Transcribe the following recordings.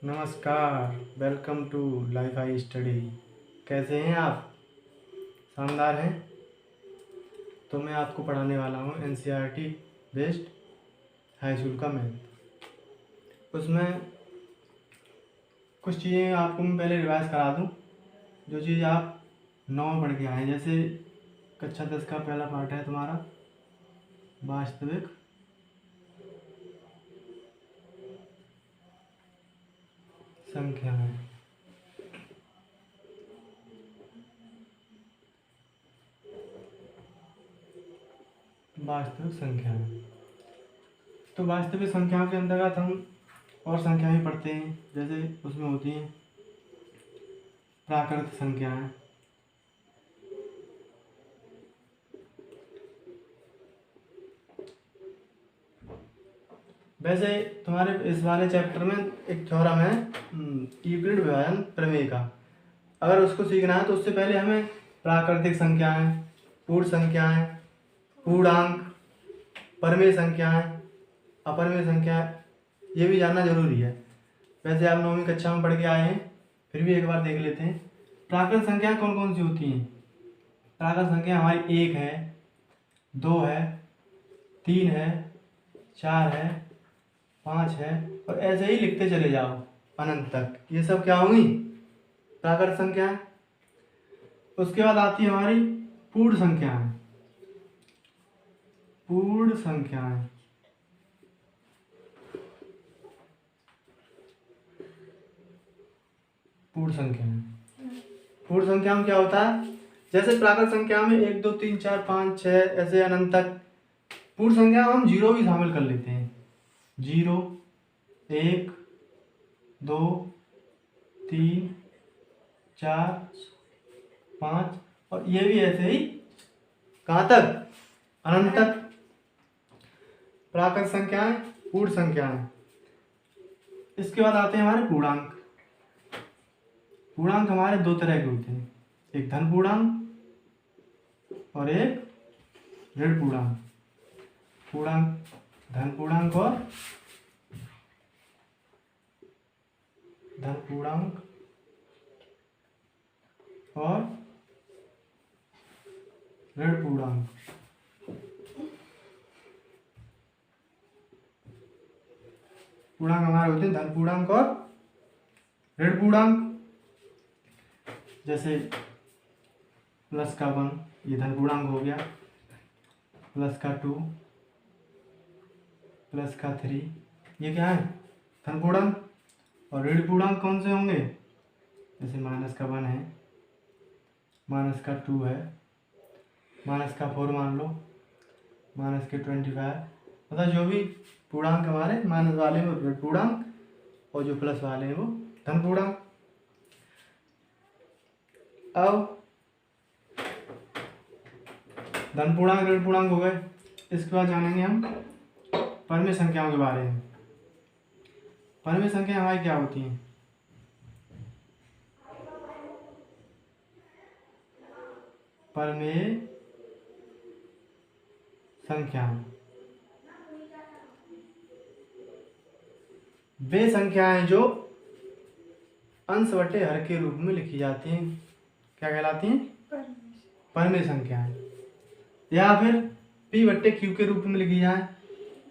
नमस्कार। Welcome to life I study. कैसे हैं आप? शानदार हैं। तो मैं आपको पढ़ाने वाला हूँ एनसीईआरटी बेस्ड हाई स्कूल का मैथ। उसमें कुछ चीज़ें आपको मैं पहले रिवाइज करा दूँ, जो चीज़ आप 9 में पढ़ के आए हैं। जैसे कक्षा 10 का पहला पार्ट है तुम्हारा वास्तविक संख्याएं। वास्तविक संख्याएं, तो वास्तविक संख्याओं के अंतर्गत हम और संख्याएं पढ़ते हैं। जैसे उसमें होती हैं प्राकृत संख्याएं, वैसे तुम्हारे इस वाले चैप्टर में एक थ्योरम है यूक्लिड विभाजन प्रमेय का। अगर उसको सीखना है तो उससे पहले हमें प्राकृतिक संख्याएं, पूर्ण संख्याएं, पूर्णांक, परमेय संख्याएं, अपरमेय संख्याएं, ये भी जानना जरूरी है। वैसे आप 9वीं कक्षा में पढ़ के आए हैं, फिर भी एक बार देख लेते हैं। प्राकृतिक संख्याएं कौन कौन सी होती हैं? प्राकृतिक संख्या हमारी 1 है, 2 है, 3 है, 4 है, 5 है, और ऐसे ही लिखते चले जाओ अनंत तक। ये सब क्या होंगी? प्राकृत संख्याएं। उसके बाद आती है हमारी पूर्ण संख्याएं। पूर्ण संख्याएं, पूर्ण संख्याएं, पूर्ण संख्या में क्या होता है? जैसे प्राकृत संख्या में 1 2 3 4 5 6 ऐसे अनंत तक। पूर्ण संख्या में हम जीरो भी शामिल कर लेते हैं। 0 1 2 3 4 5, और ये भी ऐसे ही कहाँ तक? अनंत तक। प्राकृत संख्याएं, पूर्ण संख्याएं। इसके बाद आते हैं हमारे पूर्णांक। पूर्णांक हमारे 2 तरह के होते हैं, एक धन पूर्णांक और एक ऋण पूर्णांक। पूर्णांक धन पूर्णांक और धन पूर्णांक और ऋण पूर्णांक। पूर्णांक हमारे होते हैं धन पूर्णांक और ऋण पूर्णांक। जैसे प्लस का 1 ये धन पूर्णांक हो गया, प्लस का 2, प्लस का 3 ये क्या है? धन पूर्णांक। और ऋण पूर्णांक कौन से होंगे? जैसे माइनस का 1 है, माइनस का 2 है, माइनस का 4 मान लो, माइनस के 25, मतलब जो भी पूर्णांक हमारे माइनस वाले हैं वो ऋण पूर्णांक, और जो प्लस वाले हैं वो धन पूर्णांक। अब धन पूर्णांक ऋण पूर्णांक हो गए। इसके बाद जानेंगे हम परमेय संख्याओं के बारे में। परमेय संख्या हमारी क्या होती हैं? परमेय संख्या वे संख्याएं जो अंश बटे हर के रूप में लिखी जाती हैं। क्या कहलाती हैं? परमेय संख्याएं। या फिर पी बट्टे क्यू के रूप में लिखी जाए,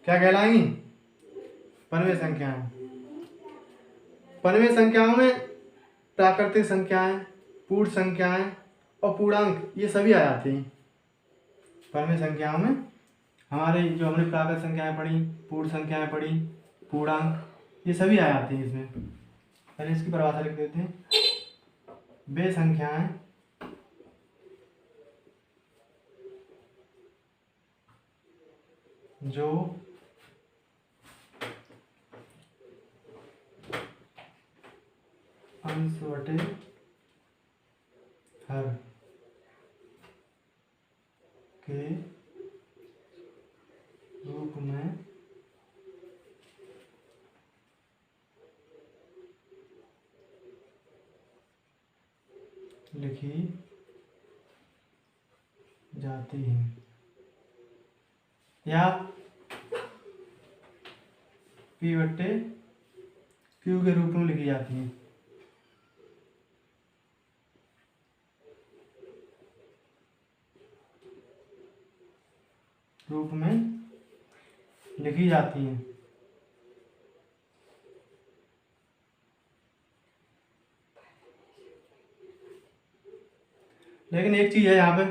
क्या कहलाएंगी? परमेय संख्याएं। परमेय संख्याओं में प्राकृतिक संख्याएं, पूर्ण संख्याएं और पूर्णांक ये सभी आ जाते हैं। परमेय संख्याओं में हमारे जो हमने प्राकृतिक संख्याएं पढ़ी, पूर्ण संख्याएं पढ़ी, पूर्णांक ये सभी आ जाते हैं इसमें। पहले इसकी परिभाषा लिख देते हैं। वे संख्याएं जो अंश बटे हर के रूप में लिखी जाती हैं, या पी बट्टे क्यू के रूप में लिखी जाती हैं। रूप में लिखी जाती हैं। लेकिन एक चीज है यहाँ पे,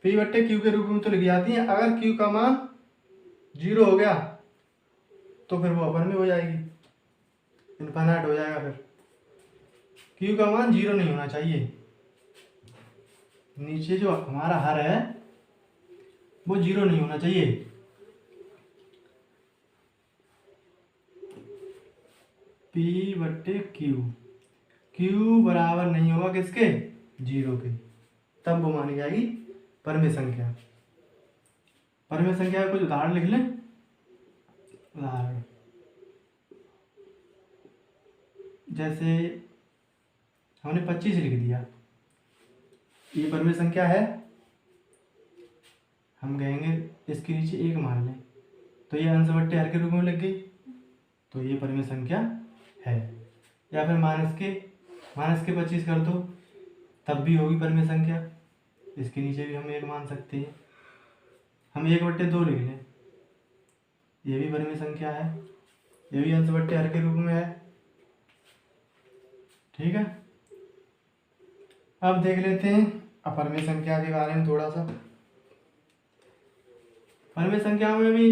पी बट्टे क्यू के रूप में तो लिखी जाती है, अगर क्यू का मान 0 हो गया तो फिर वो अपर में हो जाएगी, इनफाइनाइट हो जाएगा। फिर क्यू का मान 0 नहीं होना चाहिए। नीचे जो हमारा हर है वो 0 नहीं होना चाहिए। पी बट्टे क्यू, क्यू बराबर नहीं होगा किसके, 0 के, तब वो मानी जाएगी परमेय संख्या। परमेय संख्या का कुछ उदाहरण लिख लें। उदाहरण जैसे हमने 25 लिख दिया, ये परमेय संख्या है, हम कहेंगे इसके नीचे 1 मान लें, तो ये अंश बट्टे हर के रूप में लिख गई, तो ये परमेय संख्या है। या फिर माइनस के 25 कर दो, तब भी होगी परमेय संख्या, इसके नीचे भी हम 1 मान सकते हैं। हम 1/2 लिख लें, ये भी परमेय संख्या है, ये भी अंश बट्टे हर के रूप में है। ठीक है, अब देख लेते हैं अपरमेय संख्या के बारे में थोड़ा सा। परमेय संख्या में भी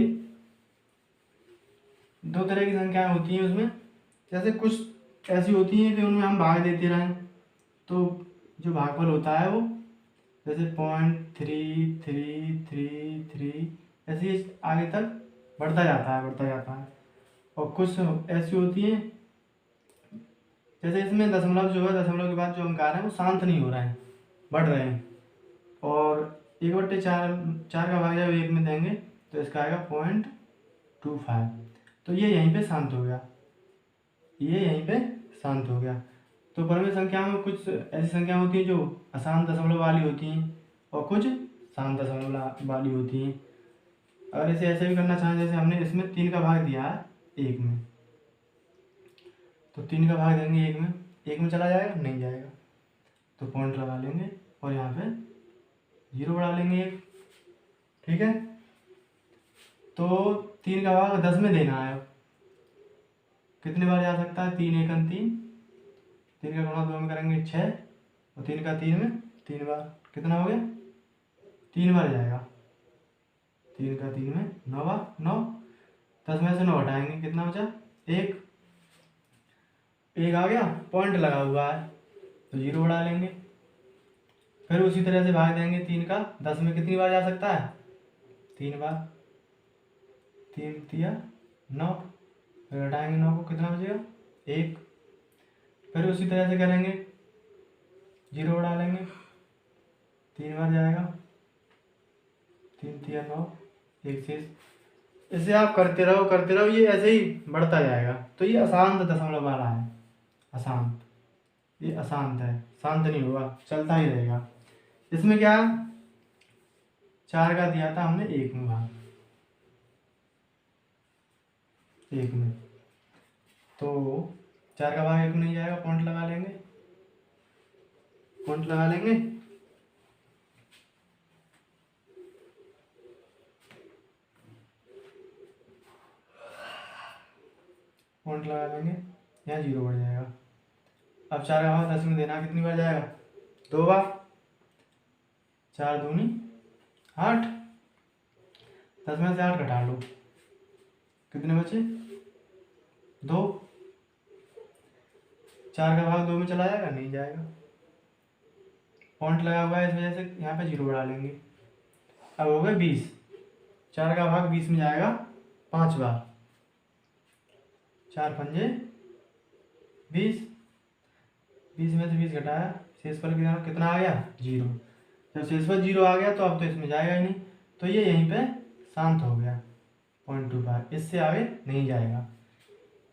2 तरह की संख्याएं होती हैं उसमें। जैसे कुछ ऐसी होती हैं कि उनमें हम भाग देते रहें, तो जो भागफल होता है वो जैसे 0.3333 ऐसे ही आगे तक बढ़ता जाता है। और कुछ ऐसी होती हैं जैसे इसमें दशमलव जो है, दशमलव के बाद जो अंक आ रहे हैं वो शांत नहीं हो रहे हैं, बढ़ रहे हैं। और 1/4 का भाग जब 1 में देंगे तो इसका आएगा 0.25, तो ये यहीं पे शांत हो गया, ये यहीं पे शांत हो गया। तो परमेय संख्या में कुछ ऐसी संख्या होती हैं जो अशांत दशमलव वाली होती हैं और कुछ शांत दशमलव वाली होती हैं। अगर इसे ऐसे भी करना चाहें, जैसे हमने इसमें 3 का भाग दिया है 1 में, तो 3 का भाग देंगे 1 में चला जाएगा, नहीं जाएगा, तो पॉइंट लगा लेंगे और यहाँ पे 0 बढ़ा लेंगे 1। ठीक है, तो 3 का भाग 10 में देना है, कितने बार जा सकता है, 3 एकम 3, 3 का गुणा 2 में करेंगे 6, और 3 का 3 में 3 बार, कितना हो गया, 3 बार जाएगा। 3 का 3 में 9 बार, 9, 10 में से 9 हटाएंगे, कितना बचा, 1 आ गया, पॉइंट लगा हुआ है तो 0 बढ़ा लेंगे। फिर उसी तरह से भाग देंगे 3 का 10 में, कितनी बार जा सकता है, 3 बार, 3 तिया 9, फिर हटाएंगे 9 को, कितना बचेगा, 1। फिर उसी तरह से करेंगे, 0 बढ़ा लेंगे, 3 बार जाएगा, 3 तिया 9, 1 शेष। इसे आप करते रहो, ये ऐसे ही बढ़ता जाएगा। तो ये अशांत दशमलव वाला है, अशांत, ये अशांत है, शांत नहीं होगा, चलता ही रहेगा। इसमें क्या 4 का दिया था हमने 1 में भाग, 1 में, तो 4 का भाग 1 में नहीं जाएगा, पॉइंट लगा लेंगे, पॉइंट लगा लेंगे। पॉइंट लगा लेंगे, यहाँ 0 बढ़ जाएगा। अब 4 का भाग 10 में देना, कितनी बार जाएगा, 2 बार, 4 दूनी 8, 10 में से 8 घटा लो, कितने बचे, 2। 4 का भाग 2 में चला जाएगा, नहीं जाएगा, पॉइंट लगा हुआ है, इस वजह से यहाँ पे 0 बढ़ा लेंगे। अब हो गए 20, 4 का भाग 20 में जाएगा 5 बार, 4 पंजे 20, 20 में से 20 घटाया, शेष पर कितना आ गया, 0। जब शेष पर 0 आ गया तो अब तो इसमें जाएगा ही नहीं, तो ये यहीं पे शांत हो गया 0.25, इससे आगे नहीं जाएगा।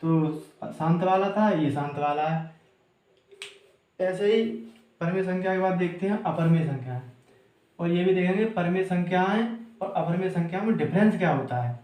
तो शांत वाला था, ये शांत वाला है। ऐसे ही परमेय संख्या के बाद देखते हैं अपरमेय संख्याएं, और ये भी देखेंगे परमेय संख्याएं और अपरमेय संख्या में डिफरेंस क्या होता है।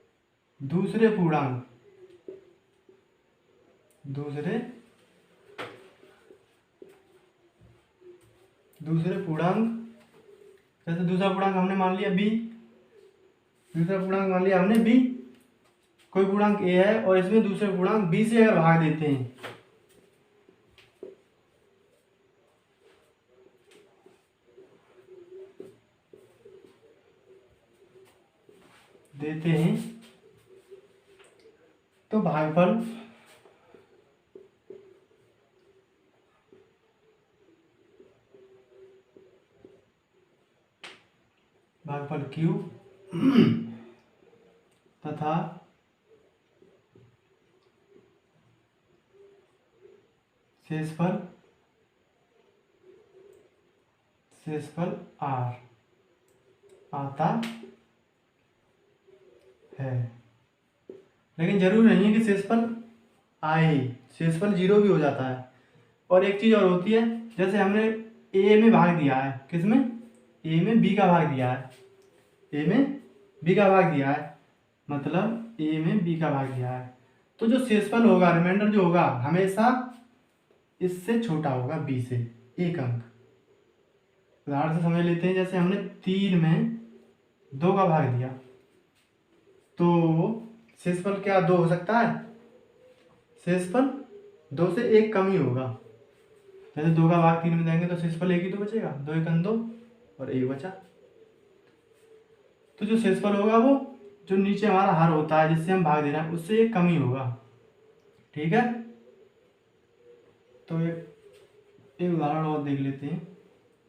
दूसरे पूर्णांक दूसरे पूर्णांक, जैसे दूसरा पूर्णांक हमने मान लिया b, दूसरा पूर्णांक मान लिया हमने b, कोई पूर्णांक a है और इसमें दूसरे पूर्णांक b से अगर भाग देते हैं तो भागफल q तथा शेषफल r आता है। लेकिन जरूरी नहीं है कि शेषफल आए, शेषफल 0 भी हो जाता है। और एक चीज और होती है, जैसे हमने a में भाग दिया है, किसमें, a में b का भाग दिया है, a में b का भाग दिया है, मतलब a में b का भाग दिया है, तो जो शेषफल होगा, रिमाइंडर जो होगा, हमेशा इससे छोटा होगा b से 1 अंक। उदाहरण से समझ लेते हैं, जैसे हमने 3 में 2 का भाग दिया, तो शेषफल क्या 2 हो सकता है, शेषफल 2 से 1 कम ही होगा। जैसे 2 का भाग 3 में देंगे तो शेषफल 1 ही तो बचेगा, 2 1 2 और 1 बचा। तो जो शेषफल होगा वो जो नीचे हमारा हर होता है जिससे हम भाग दे रहे हैं उससे 1 कम ही होगा। ठीक है, तो एक उदाहरण और देख लेते हैं।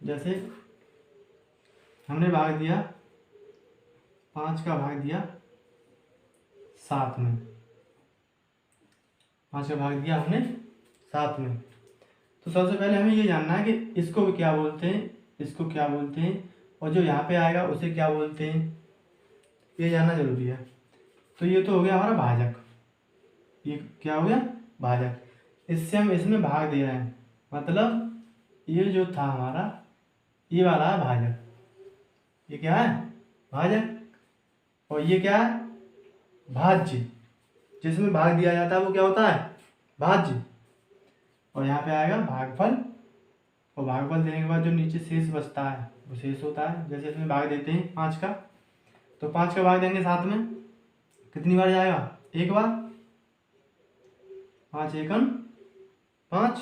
जैसे हमने भाग दिया 5 का भाग दिया 7 में, 5 का भाग दिया हमने 7 में। तो सबसे पहले हमें ये जानना है कि इसको क्या बोलते हैं, इसको क्या बोलते हैं, और जो यहाँ पे आएगा उसे क्या बोलते हैं, ये जानना जरूरी है। तो ये तो हो गया हमारा भाजक, ये क्या हो गया, भाजक। इससे हम इसमें भाग दे रहे हैं, मतलब ये जो था हमारा ये वाला है भाजक, ये क्या है, भाजक। और ये क्या है, भाज्य। जिसमें भाग दिया जाता है वो क्या होता है, भाज्य। और यहाँ पे आएगा भागफल, और भागफल देने के बाद जो नीचे शेष बचता है वो शेष होता है। जैसे इसमें भाग देते हैं 5 का, तो 5 का भाग देंगे 7 में, कितनी बार जाएगा, 1 बार, 5 एकम 5,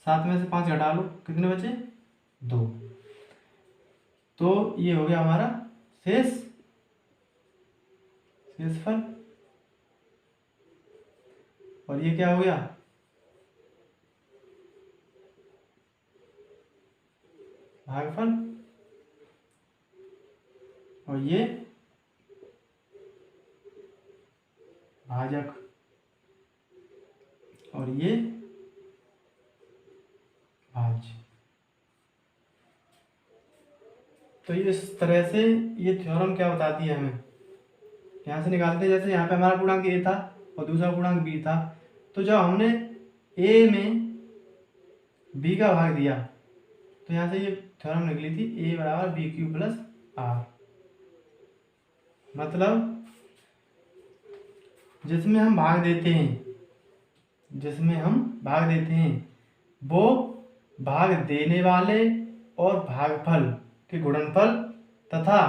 7 में से 5 घटा लो, कितने बचे, 2। तो ये हो गया हमारा शेषफल। और ये क्या हो गया, भागफल। और ये भाजक, और ये भाज्य। तो इस तरह से ये थ्योरम क्या बताती है हमें, यहाँ से निकालते हैं। जैसे यहाँ पे हमारा पूर्णांक a था और दूसरा पूर्णांक b था, तो जब हमने a में b का भाग दिया तो यहाँ से ये थ्योरम निकली थी, a बराबर BQ प्लस r। मतलब जिसमें हम भाग देते हैं, जिसमें हम भाग देते हैं वो भाग देने वाले और भागफल के गुणनफल तथा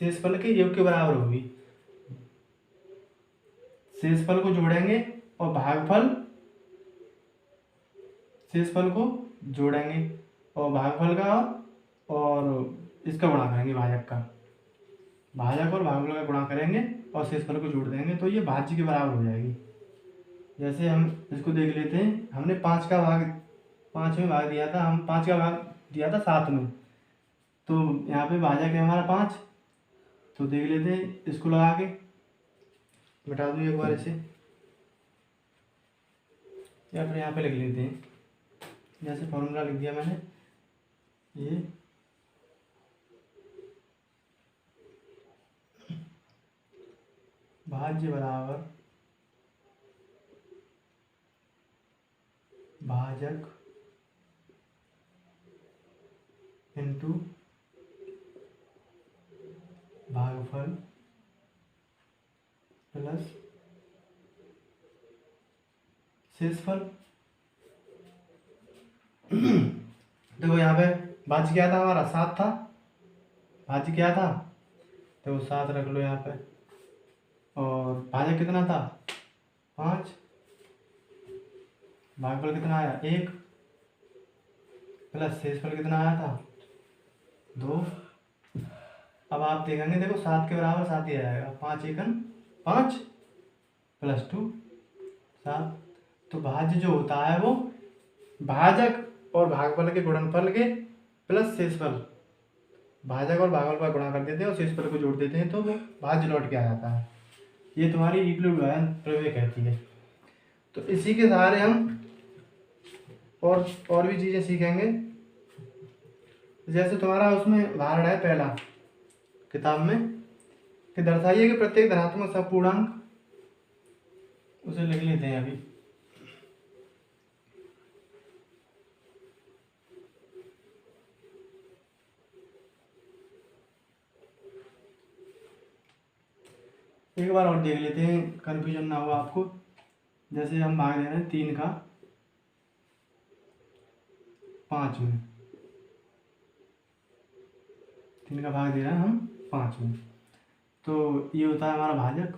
शेषफल के योग के बराबर होगी। शेषफल को जोड़ेंगे और भागफल, शेषफल को जोड़ेंगे और भागफल का और इसका गुणा करेंगे, भाजक का, भाजक और भागफल का गुणा करेंगे और शेषफल को जोड़ देंगे, तो ये भाज्य के बराबर हो जाएगी। जैसे हम इसको देख लेते हैं, हमने 5 का भाग 5 में भाग दिया था, हम 5 का भाग दिया था 7 में, तो यहाँ पे भाजक है हमारा 5। तो देख लेते हैं, इसको लगा के बता दूँ एक बार इसे, या फिर यहाँ पे लिख लेते हैं। जैसे फॉर्मूला लिख दिया मैंने, ये भाज्य बराबर भाजक इंटू भागफल प्लस शेषफल। देखो यहाँ पे भाज्य क्या था हमारा, 7 था। भाज्य क्या था, तो 7 रख लो यहाँ पे। और भाजक कितना था, 5। भागफल कितना आया, 1। प्लस शेषफल कितना आया था, 2। अब आप देखेंगे, देखो 7 के बराबर 7 ही आएगा। 5 एकन 5 प्लस 2 7। तो भाज्य जो होता है वो भाजक और भागफल के गुणनफल के प्लस शेषफल, भाजक और भागफल का गुणा कर देते हैं और शेषफल को जोड़ देते हैं, तो वो भाज्य लौट के आ जाता है। ये तुम्हारी यूक्लिड विभाजन प्रमेय कहती है। तो इसी के सहारे हम और भी चीज़ें सीखेंगे। जैसे तुम्हारा उसमें उदाहरण है पहला किताब में कि दर्शाइए कि प्रत्येक धनात्मक सपूर्णांक, उसे लिख लेते हैं अभी। एक बार और देख लेते हैं, कन्फ्यूजन ना हो आपको। जैसे हम भाग दे रहे हैं 3 का 5 में, 3 का भाग दे रहे हैं हम 5 में, तो ये होता है हमारा भाजक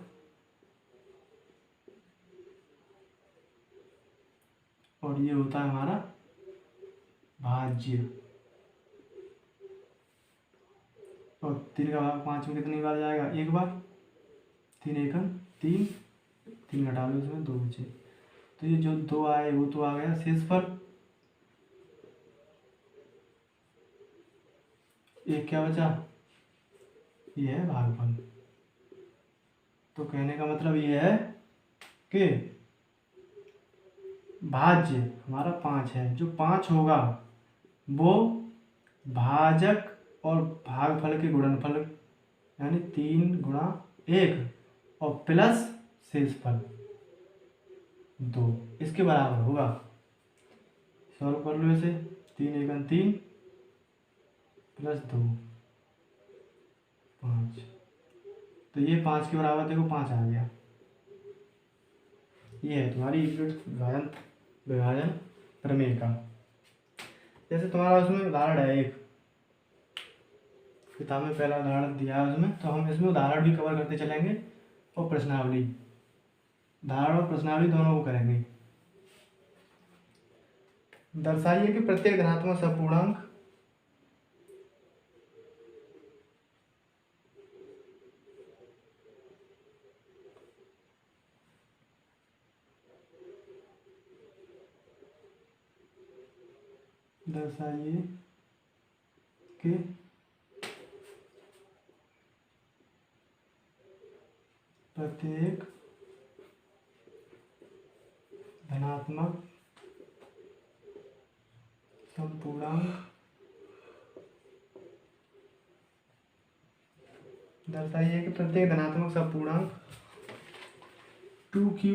और ये होता है हमारा भाज्य। और 3 का भाग 5 में कितनी बार जाएगा, 1 बार। 3 एकम 3, 3 घटा लो, इसमें 2 बचे। तो ये जो 2 आए वो तो आ गया शेषफल। एक क्या बचा, ये है भागफल। तो कहने का मतलब ये है कि भाज्य हमारा 5 है, जो 5 होगा वो भाजक और भागफल के गुणनफल यानी 3 गुणा 1 और प्लस शेषफल 2 इसके बराबर होगा। सॉल्व कर लो इसे। 3 एकम 3 प्लस 2 5, तो ये 5 के बराबर देखो 5 आ गया। ये है तुम्हारी यूक्लिड विभाजन प्रमेय का। जैसे तुम्हारा उसमें उदाहरण है एक, किताब में पहला उदाहरण दिया है उसमें, तो हम इसमें उदाहरण भी कवर करते चलेंगे और प्रश्नावली, उदाहरण और प्रश्नावली दोनों को करेंगे। दर्शाइए कि प्रत्येक धनात्मक सपूर्णांक दर्शाइए कि प्रत्येक धनात्मक समपूर्णांक दर्शाइए कि प्रत्येक धनात्मक समपूर्णांक 2q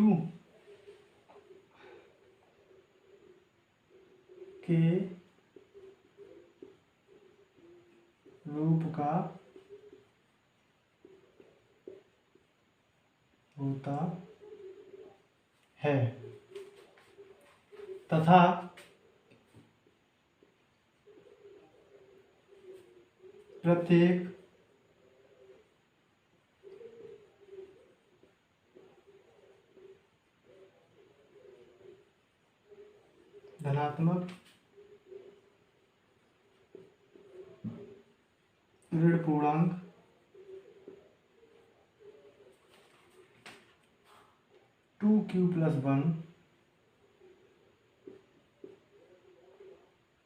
के रूप का होता है तथा प्रत्येक धनात्मक ऋण पूर्णांक टू क्यू प्लस 1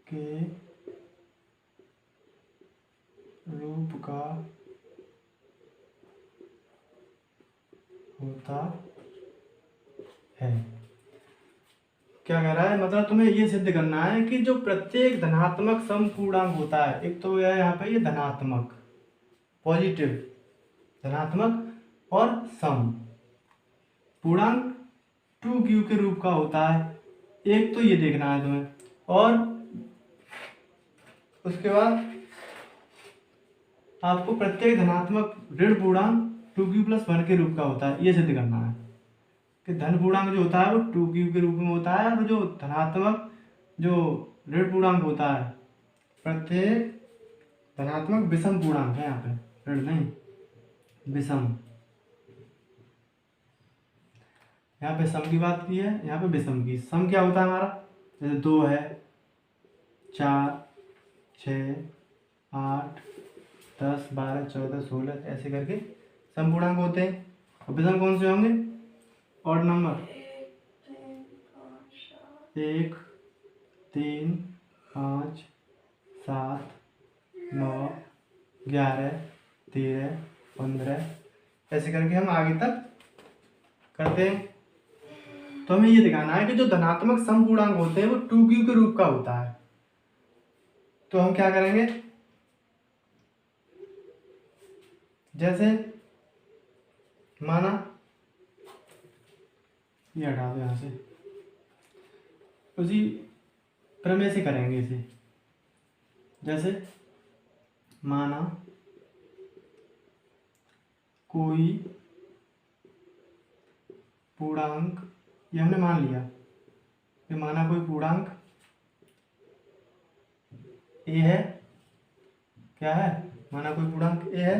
के रूप का होता है। क्या कह रहा है, मतलब तुम्हें ये सिद्ध करना है कि जो प्रत्येक धनात्मक समपूर्णांक होता है, एक तो है यहाँ पे ये धनात्मक पॉजिटिव धनात्मक और सम पूर्णांक 2q के रूप का होता है। एक तो ये देखना है तुम्हें, और उसके बाद आपको प्रत्येक धनात्मक ऋण पूर्णांक 2q+1 के रूप का होता है, ये सिद्ध करना है कि धन पूर्णांक जो होता है वो 2q के रूप में होता है, और जो धनात्मक जो ऋण पूर्णांक होता है, प्रत्येक धनात्मक विषम पूर्णांक है, यहाँ पे ऋण नहीं विषम, यहाँ पे सम की बात की है, यहाँ पे विषम की। सम क्या होता है हमारा, जैसे 2 है, 4, 6, 8, 10, 12, 14, 16 ऐसे करके सम पूर्णांक होते हैं। और विषम कौन से होंगे, ऑड नंबर 1, 3, 5, 7, 9, 11, 13, 15 ऐसे करके हम आगे तक करते हैं। तो हमें ये दिखाना है कि जो धनात्मक सम पूर्णांक होते हैं वो 2q के रूप का होता है। तो हम क्या करेंगे, जैसे माना ये हटा दो यहाँ से, उसी प्रमेय से करेंगे इसे। जैसे माना कोई पूर्णांक, ये हमने मान लिया कि माना कोई पूर्णांक ए है, क्या है, माना कोई पूर्णांक ए है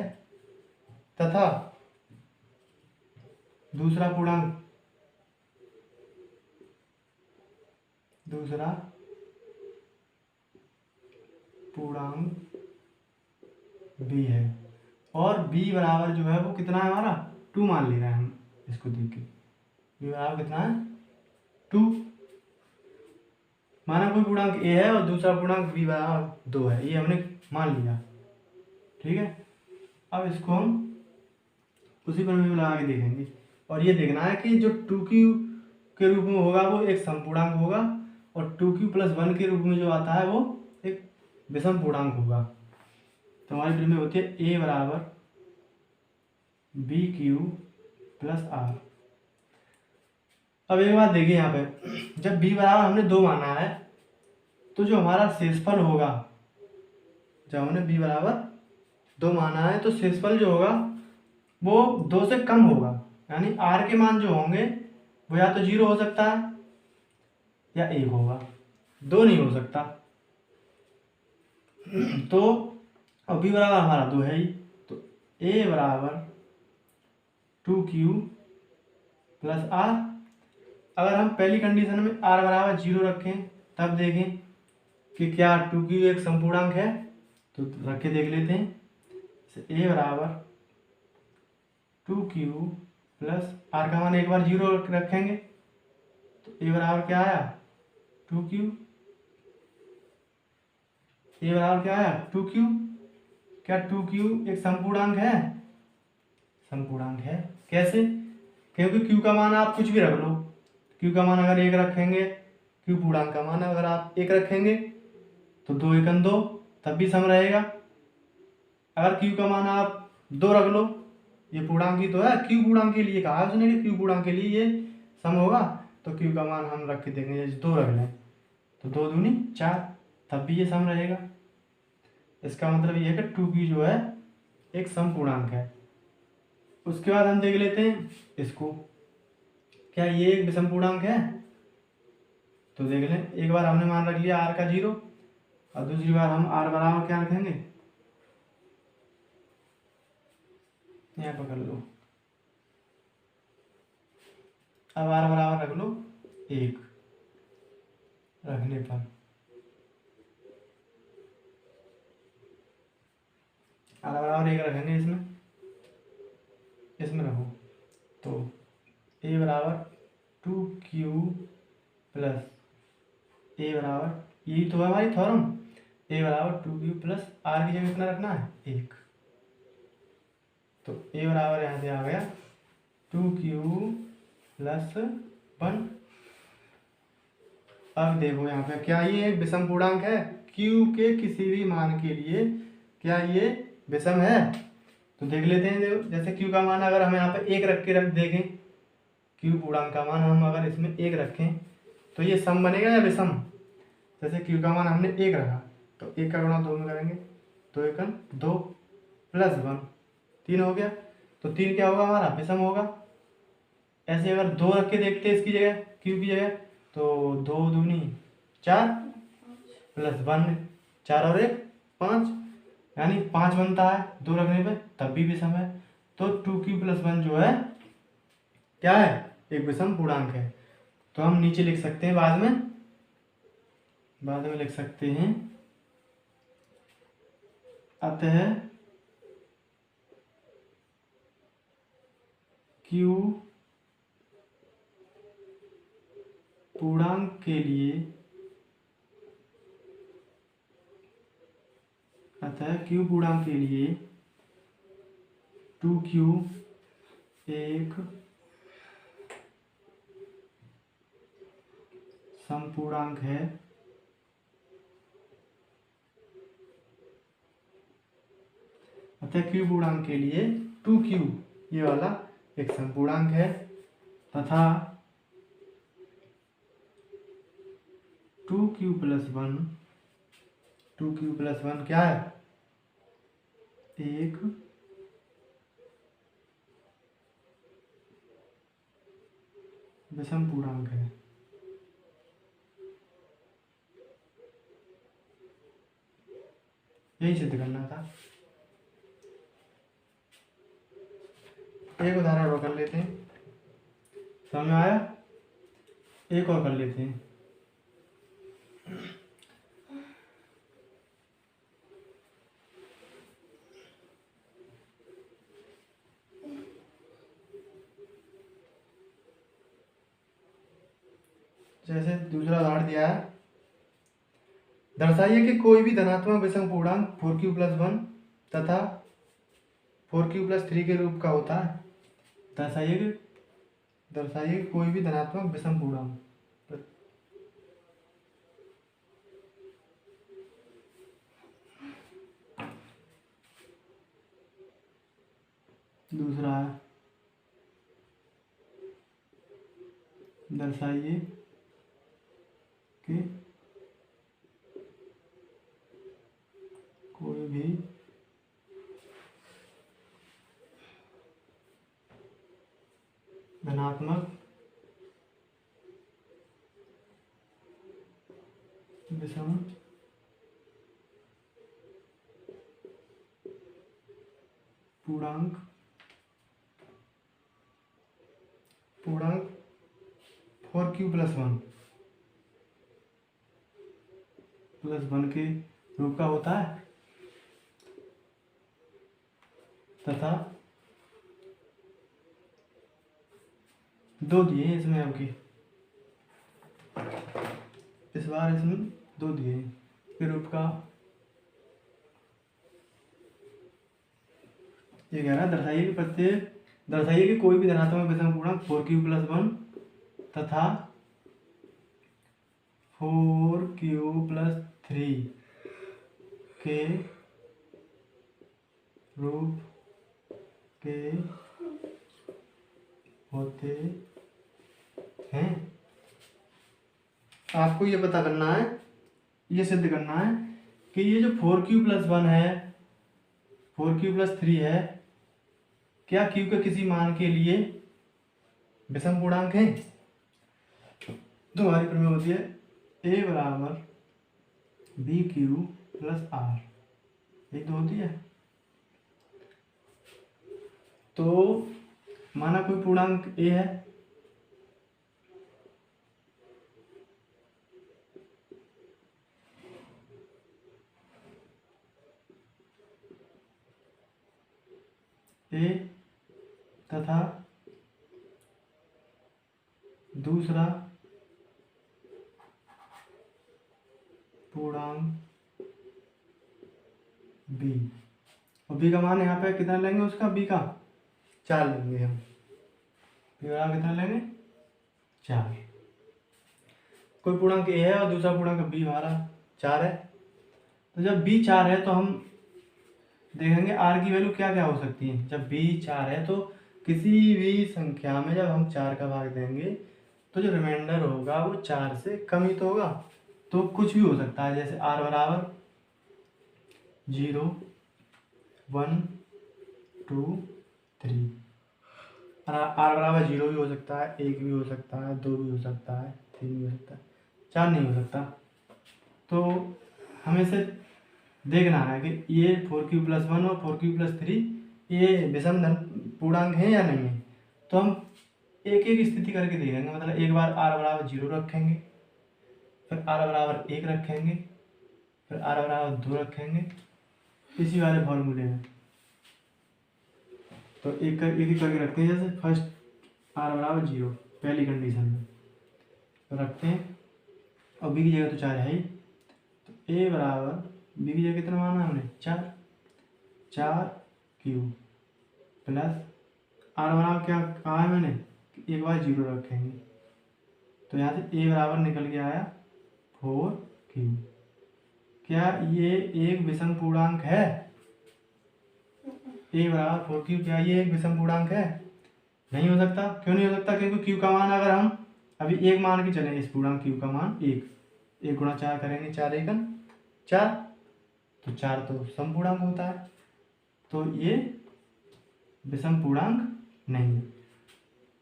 तथा दूसरा पूर्णांक बी है, और बी बराबर जो है वो कितना है हमारा 2 मान ले रहे हैं हम इसको देख के। बी बराबर कितना है 2, माना कोई पूर्णांक ए है और दूसरा पूर्णांक बी बराबर 2 है, ये हमने मान लिया, ठीक है। अब इसको हम उसी प्रमेय में लगा के देखेंगे, और ये देखना है कि जो 2q के रूप में होगा वो एक समपूर्णांक होगा, और 2q+1 के रूप में जो आता है वो एक विषम पूर्णांक होगा। तो हमारी प्रमेय होती है a बराबर bq+r। अब एक बात देखिए यहाँ पे, जब b बराबर हमने 2 माना है तो जो हमारा शेषफल होगा, जब हमने b बराबर 2 माना है तो शेषफल जो होगा वो 2 से कम होगा, यानी r के मान जो होंगे वो या तो 0 हो सकता है या 1 होगा, 2 नहीं हो सकता। तो अब b बराबर हमारा 2 है ही, तो a बराबर 2q+r। अगर हम पहली कंडीशन में r बराबर 0 रखें तब देखें कि क्या 2q एक समपूर्णांक है, तो रख के देख लेते हैं। a बराबर 2q+r का मान एक बार 0 रखेंगे तो a बराबर क्या आया 2q, a बराबर क्या आया 2q। क्या 2q एक समपूर्णांक है, समपूर्णांक है। कैसे, क्योंकि q का मान आप कुछ भी रख लो, q का मान अगर 1 रखेंगे, q पूर्णांक का मान अगर आप 1 रखेंगे तो 2 एकम 2 तब भी सम रहेगा। अगर q का मान आप 2 रख लो, ये पूर्णांक ही तो है, q पूर्णांक के लिए कहा उसने कि q पूर्णांक के लिए ये सम होगा, तो q का मान हम रख के देंगे, जैसे 2 रख लें तो 2 दूनी 4 तब भी ये सम रहेगा। इसका मतलब ये है कि 2q जो है एक सम पूर्णांक है। उसके बाद हम देख लेते हैं इसको, क्या ये एक विषम पूर्णांक है, तो देख लें। एक बार हमने मान रख लिया r का 0, और दूसरी बार हम r बराबर क्या रखेंगे, यहाँ पकड़ लो, अब r बराबर रख लो 1, रखने पर r बराबर 1 रखेंगे, इसमें रखो, तो a बराबर 2q प्लस a बराबर, यही तो है हमारी थ्योरम, a बराबर 2q प्लस r की जगह कितना रखना है 1, तो a बराबर यहाँ से आ गया 2q+1। अब देखो यहाँ पे, क्या ये एक विषम पूर्णांक है, q के किसी भी मान के लिए क्या ये विषम है, तो देख लेते हैं। देखो, जैसे q का मान अगर हम यहाँ पे 1 रख के देखें, q पूर्णांक का मान हम अगर इसमें 1 रखें तो ये सम बनेगा या विषम। जैसे q का मान हमने 1 रखा तो 1 का गुणा 2 में करेंगे, 2 एकम 2 +1 3 हो गया, तो तो 3 क्या होगा हमारा विषम होगा। ऐसे अगर 2 रख के देखते हैं इसकी जगह क्यू की जगह, तो 2 दूनी 4 प्लस 1 4 और 1 5, यानी 5 बनता है 2 रखने पे, तब भी विषम है। तो 2q + 1 जो है क्या है, एक विषम पूर्णांक है। तो हम नीचे लिख सकते हैं, बाद में लिख सकते हैं, अतः q पूर्णांक के लिए, अतः q पूर्णांक के लिए 2q एक समपूर्णांक है। अतः q पूर्णांक के लिए 2q ये वाला एक समपूर्णांक है, तथा 2q + 1 क्या है, एक विषम पूर्णांक है। यही सिद्ध करना था। एक उदाहरण और कर लेते हैं, समझ में आया? एक और कर लेते हैं। जैसे दूसरा उदाहरण दिया है, दर्शाइए कि कोई भी धनात्मक विषम पूर्णांक 4q + 1 तथा 4q + 3 के रूप का होता है। दर्शाइए कि कोई भी धनात्मक विषम पूर्णांक। दूसरा है, दर्शाइए कि कोई भी धनात्मक विषम पूर्णांक 4q + 1 के रूप का होता है, तथा 2 दिए हैं इसमें, आपकी इस बार इसमें 2 दिए हैं के रूप का। ये कह रहा है, दर्शाइए कि कोई भी धनात्मक विषम पूर्णांक 4q + 1 तथा 4q + 3 के रूप के होते हैं। आपको ये पता करना है, ये सिद्ध करना है कि ये जो 4q + 1 है, 4q + 3 है, क्या q के किसी मान के लिए विषम पूर्णांक है? तो हमारी प्रमेय होती है a = bq + r, ये तो होती है। तो माना कोई पूर्णांक a है, a तथा दूसरा पूर्णांक b, और b का मान यहाँ पे कितना लेंगे, उसका b का 4 लेंगे हम। b का कितना लेंगे, 4। कोई पूर्णांक a है और दूसरा पूर्णांक b हमारा 4 है। तो जब b 4 है तो हम देखेंगे r की वैल्यू क्या क्या हो सकती है। जब b 4 है तो किसी भी संख्या में जब हम 4 का भाग देंगे तो जो रिमाइंडर होगा वो 4 से कम ही तो होगा। तो कुछ भी हो सकता है, जैसे r = 0 1 2 3। आर बराबर 0 भी हो सकता है, 1 भी हो सकता है, 2 भी हो सकता है, 3 भी हो सकता है, 4 नहीं हो सकता। तो हमें से देखना है कि ये 4q+1 और 4q+3 ये विषम पूर्णांक है या नहीं है। तो हम एक एक स्थिति करके देखेंगे। मतलब एक बार r बराबर 0 रखेंगे, फिर r बराबर 1 रखेंगे, फिर r बराबर 2 रखेंगे इसी वाले फॉर्मूले में। तो एक एक करके रखते हैं। जैसे फर्स्ट r बराबर 0 पहली कंडीशन में तो रखते हैं, और b की जगह तो 4 है ही, तो a बराबर b की जगह कितना माना हमने 4q प्लस r बराबर क्या कहा है मैंने, एक बार 0 रखेंगे। तो यहाँ से a बराबर निकल के आया 4q। क्या ये एक विषम पूर्णांक है? a बराबर 4q, क्या ये एक विषम पूर्णांक है? नहीं हो सकता। क्यों नहीं हो सकता? क्योंकि q का मान अगर हम अभी एक मान के चलें, इस पूर्णांक q का मान 1 गुणा 4 करेंगे, 4 एकन 4, तो 4 तो सम पूर्णांक होता है, तो ये विषम पूर्णांक नहीं है।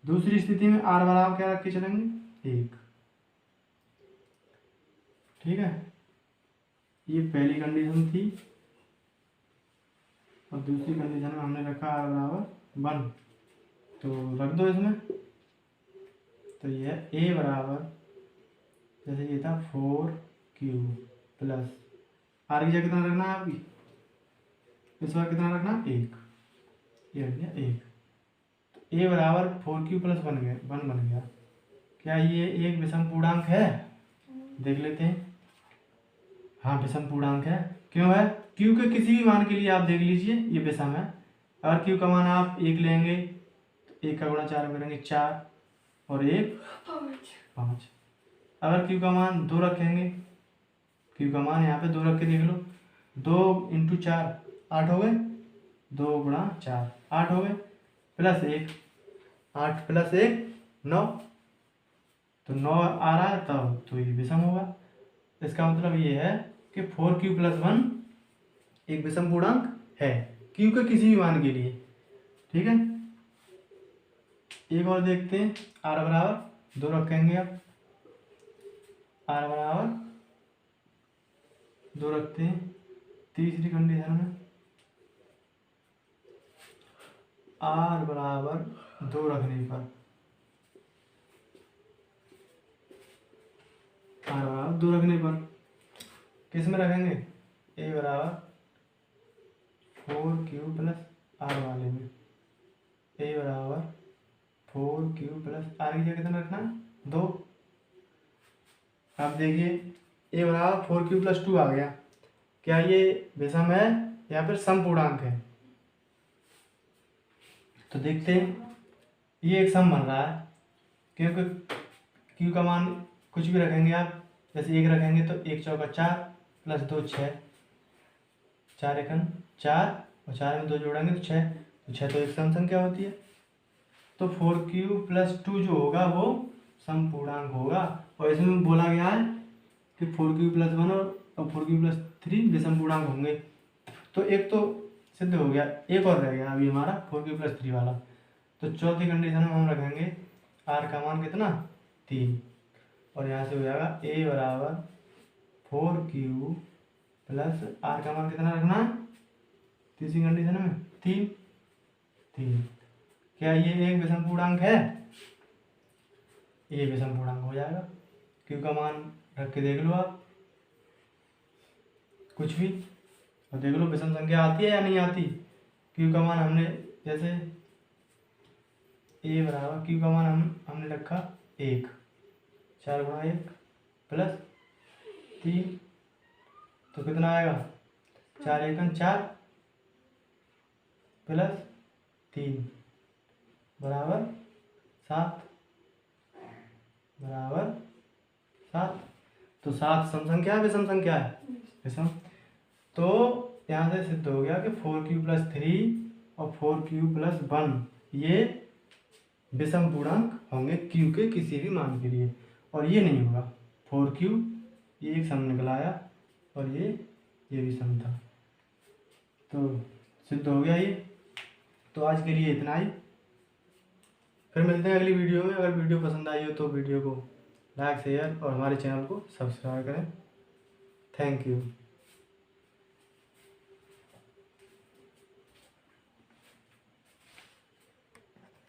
दूसरी स्थिति में r बराबर क्या रख के चलेंगे 1। ठीक है, ये पहली कंडीशन थी, और दूसरी कंडीशन में हमने रखा r बराबर 1, तो रख दो इसमें। तो यह a बराबर जैसे ये था 4q प्लस r की जगह कितना रखना है अभी, इस बार कितना रखना 1, ये रख दिया 1। तो a बराबर 4q प्लस 1 बन गया। क्या ये एक विषम पूर्णांक है? देख लेते हैं। हाँ, विषम पूर्णांक है। क्यों है? q के किसी भी मान के लिए आप देख लीजिए ये विषम है। अगर q का मान आप 1 लेंगे तो 1 का गुणा 4 करेंगे 4 और 1 5। अगर q का मान 2 रखेंगे, q का मान यहाँ पे 2 रख के देख लो, 2 इंटू 4 8 हो गए, 2 गुणा 4 8 हो गए, प्लस 1 8 प्लस 1 9, तो 9 आ रहा है तब तो ये विषम होगा। इसका मतलब ये है कि 4q+1 एक विषम पूर्णांक है q के किसी भी मान के लिए। ठीक है, एक और देखते हैं। r बराबर 2 रखेंगे, अब r बराबर 2 रखते हैं। तीसरी कंडीशन में r बराबर 2 रखने पर किस में रखेंगे, a बराबर 4q प्लस r वाले में। a बराबर 4q प्लस r की जगह कितना रखना है 2। अब देखिए a बराबर 4q+2 आ गया। क्या ये विषम है या फिर सम पूर्णांक है? तो देखते हैं, ये एक सम बन रहा है क्योंकि q का मान कुछ भी रखेंगे आप, जैसे 1 रखेंगे तो 1 चौका 4 प्लस 2 6, 4 एकन 4 और 4 में 2 जोड़ेंगे तो 6, तो 6 तो एक सम संख्या होती है। तो 4q+2 जो होगा वो सम पूर्णांक होगा। और इसमें बोला गया है कि 4q+1 और 4q+3 विषम पूर्णांक होंगे। तो एक तो सिद्ध हो गया, एक और रह गया अभी हमारा 4q+3 वाला। तो चौथी कंडीशन में हम रखेंगे r का मान कितना 3, और यहाँ से हो जाएगा a बराबर 4q प्लस r का मान कितना रखना है तीसरी कंडीशन में 3। क्या ये एक विषम पूर्णांक है? ये विषम पूर्णांक हो जाएगा। q का मान रख के देख लो आप कुछ भी, और देख लो विषम संख्या आती है या नहीं आती। q का मान हमने जैसे a बराबर q का मान हमने रखा 1, 4 गुणा 1 प्लस 3, तो कितना आएगा 4 एकन 4 प्लस 3 बराबर 7 बराबर 7। तो 7 सम संख्या है विषम संख्या है? विषम। तो यहाँ से सिद्ध हो गया कि 4q+3 और 4q+1 ये विषम पूर्णांक होंगे q के किसी भी मान के लिए, और ये नहीं होगा 4q, ये एक सम निकल आया और ये भी सम था, तो सिद्ध हो गया ये। तो आज के लिए इतना ही, फिर मिलते हैं अगली वीडियो में। अगर वीडियो पसंद आई हो तो वीडियो को लाइक शेयर और हमारे चैनल को सब्सक्राइब करें। Thank you.